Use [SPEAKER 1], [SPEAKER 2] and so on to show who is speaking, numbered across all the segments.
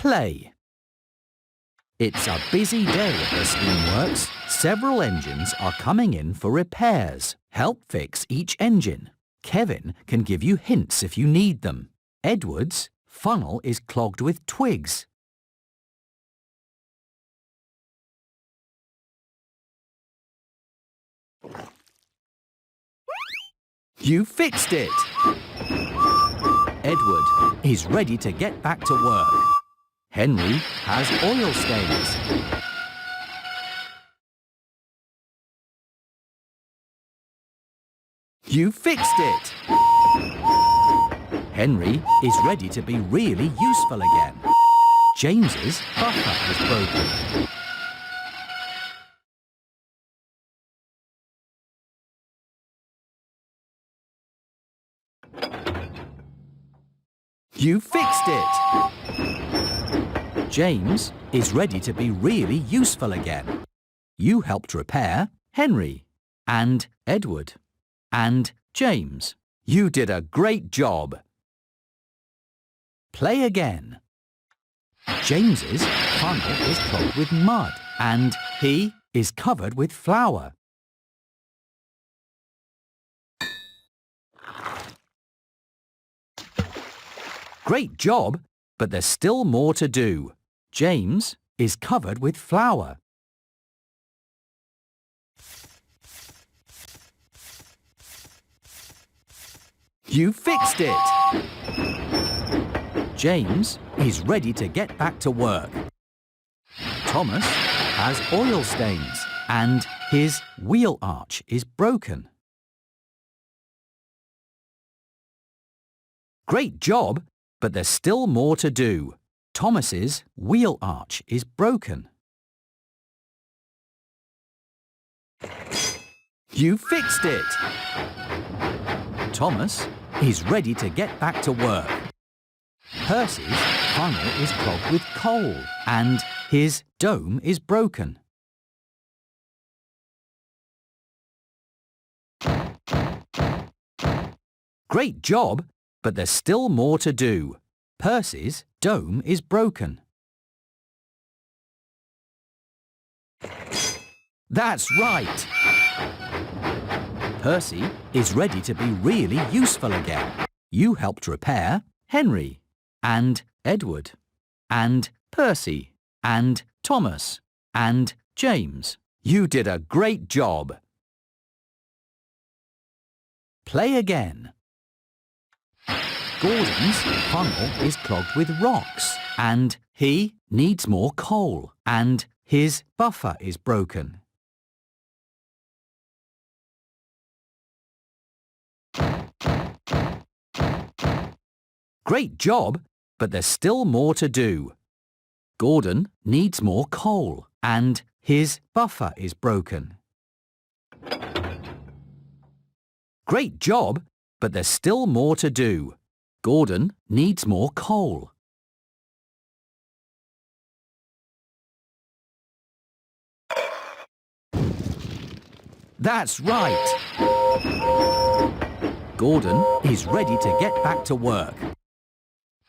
[SPEAKER 1] Play. It's a busy day at the Steamworks. Several engines are coming in for repairs. Help fix each engine. Kevin can give you hints if you need them. Edward's funnel is clogged with twigs. You fixed it! Edward is ready to get back to work. Henry has oil stains. You fixed it! Henry is ready to be really useful again. James's buffer is broken. You fixed it! James is ready to be really useful again. You helped repair Henry and Edward and James. You did a great job. Play again. James's funnel is clogged with mud and he is covered with flour. Great job, but there's still more to do. James is covered with flour. You fixed it! James is ready to get back to work. Thomas has oil stains and his wheel arch is broken. Great job, but there's still more to do. Thomas's wheel arch is broken. You fixed it! Thomas is ready to get back to work. Percy's funnel is clogged with coal and his dome is broken. Great job, but there's still more to do. Percy's dome is broken. That's right! Percy is ready to be really useful again. You helped repair Henry and Edward and Percy and Thomas and James. You did a great job. Play again. Gordon's funnel is clogged with rocks and he needs more coal and his buffer is broken. Great job, but there's still more to do. Gordon needs more coal and his buffer is broken. Great job, but there's still more to do. Gordon needs more coal. That's right! Gordon is ready to get back to work.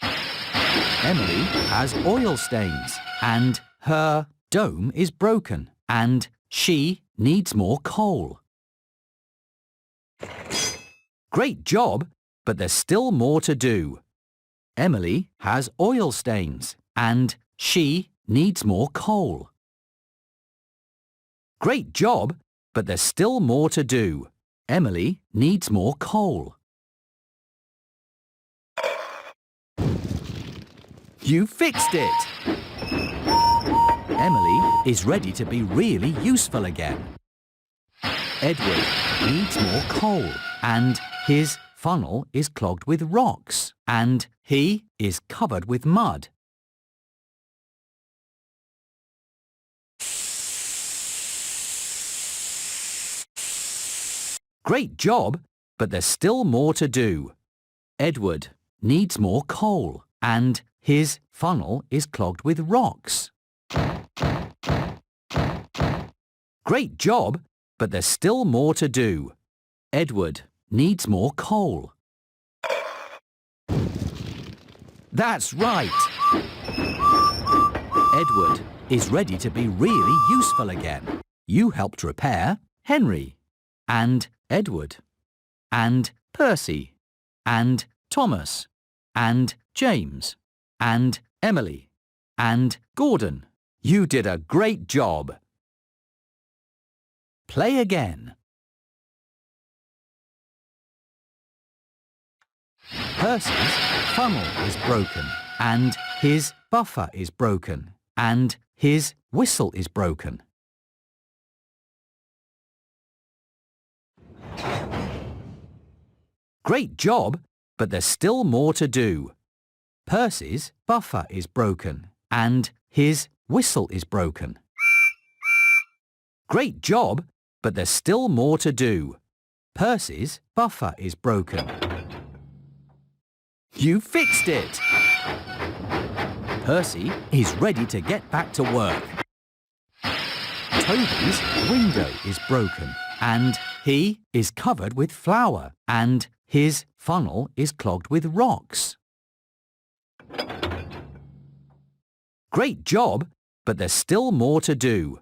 [SPEAKER 1] Emily has oil stains and her dome is broken and she needs more coal. Great job, but there's still more to do. Emily has oil stains and she needs more coal. Great job, but there's still more to do. Emily needs more coal. You fixed it! Emily is ready to be really useful again. Edward needs more coal and his funnel is clogged with rocks and he is covered with mud. Great job, but there's still more to do. Edward needs more coal and his funnel is clogged with rocks. Great job, but there's still more to do. Edward needs more coal. That's right! Edward is ready to be really useful again. You helped repair Henry and Edward and Percy and Thomas and James and Emily and Gordon. You did a great job. Play again. Percy's funnel is broken and his buffer is broken and his whistle is broken. Great job, but there's still more to do. Percy's buffer is broken and his whistle is broken. Great job, but there's still more to do. Percy's buffer is broken. You fixed it! Percy is ready to get back to work. Toby's window is broken and he is covered with flour and his funnel is clogged with rocks. Great job, but there's still more to do.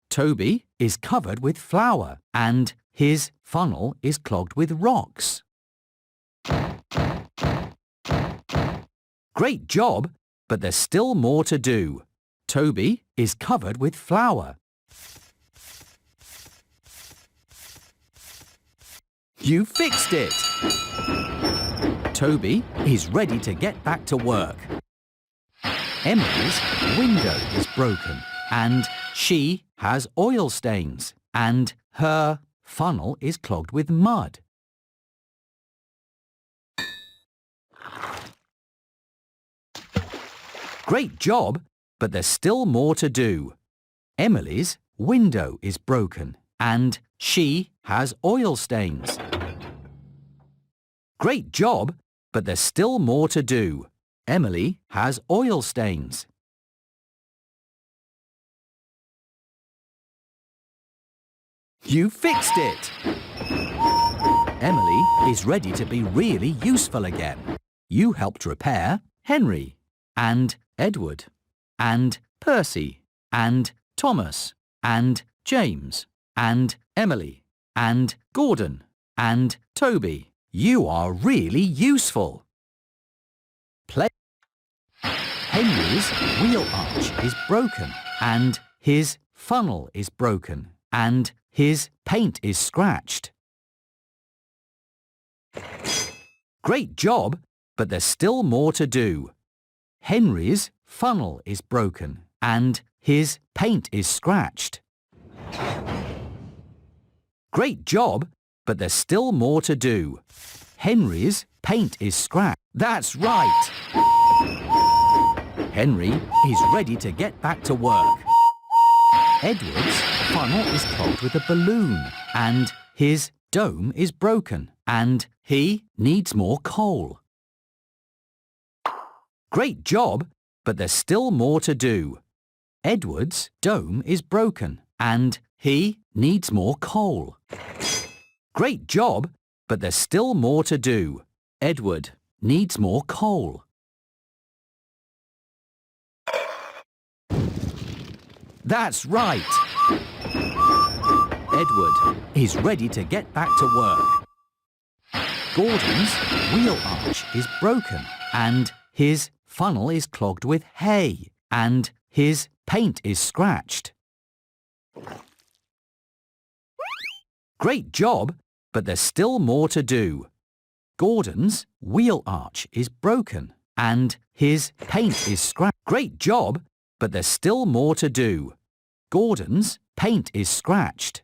[SPEAKER 1] Toby is covered with flour and his funnel is clogged with rocks. Great job, but there's still more to do. Toby is covered with flour. You fixed it! Toby is ready to get back to work. Emily's window is broken and she has oil stains and her funnel is clogged with mud. Great job, but there's still more to do. Emily's window is broken and she has oil stains. Great job, but there's still more to do. Emily has oil stains. You fixed it! Emily is ready to be really useful again. You helped repair Henry and Edward and Percy and Thomas and James and Emily and Gordon and Toby. You are really useful. Play. Henry's wheel arch is broken and his funnel is broken and his paint is scratched. Great job, but there's still more to do. Henry's funnel is broken and his paint is scratched. Great job, but there's still more to do. Henry's paint is scratched. That's right! Henry is ready to get back to work. Edward's funnel is clogged with a balloon and his dome is broken and he needs more coal. Great job, but there's still more to do. Edward's dome is broken and he needs more coal. Great job, but there's still more to do. Edward needs more coal. That's right! Edward is ready to get back to work. Gordon's wheel arch is broken and his funnel is clogged with hay and his paint is scratched. Great job, but there's still more to do. Gordon's wheel arch is broken and his paint is scratched. Great job, but there's still more to do. Gordon's paint is scratched.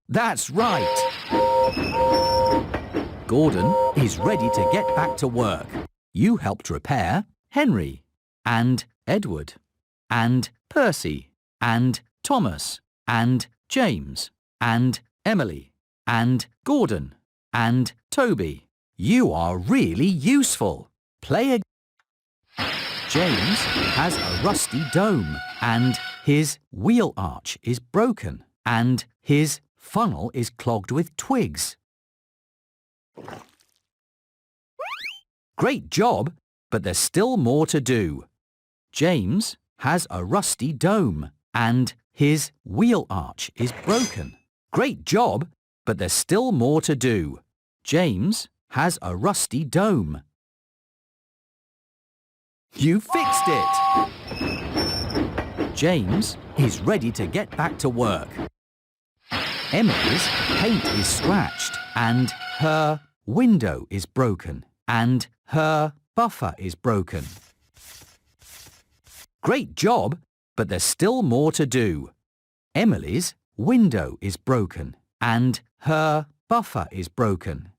[SPEAKER 1] That's right! Gordon is ready to get back to work. You helped repair Henry and Edward and Percy and Thomas and James and Emily and Gordon and Toby. You are really useful. Play again. James has a rusty dome and his wheel arch is broken and his funnel is clogged with twigs. Great job, but there's still more to do. James has a rusty dome and his wheel arch is broken. Great job, but there's still more to do. James has a rusty dome. You fixed it! James is ready to get back to work. Emily's paint is scratched and her window is broken and her buffer is broken. Great job, but there's still more to do. Emily's window is broken and her buffer is broken.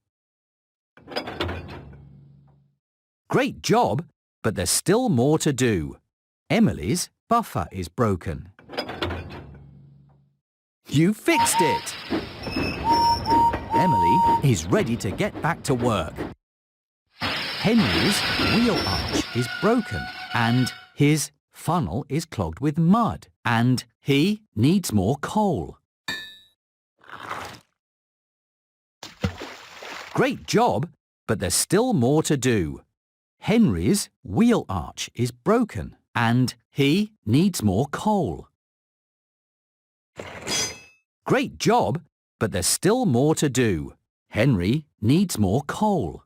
[SPEAKER 1] Great job, but there's still more to do. Emily's buffer is broken. You fixed it! Emily is ready to get back to work. Henry's wheel arch is broken and his funnel is clogged with mud and he needs more coal. Great job, but there's still more to do. Henry's wheel arch is broken and he needs more coal. Great job, but there's still more to do. Henry needs more coal.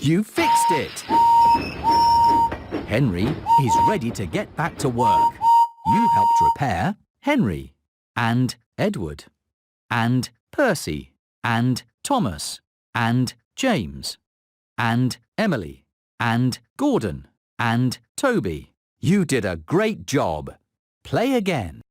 [SPEAKER 1] You fixed it! Henry is ready to get back to work. You helped repair Henry and Edward and Percy and Thomas and James and Emily and Gordon and Toby. You did a great job. Play again.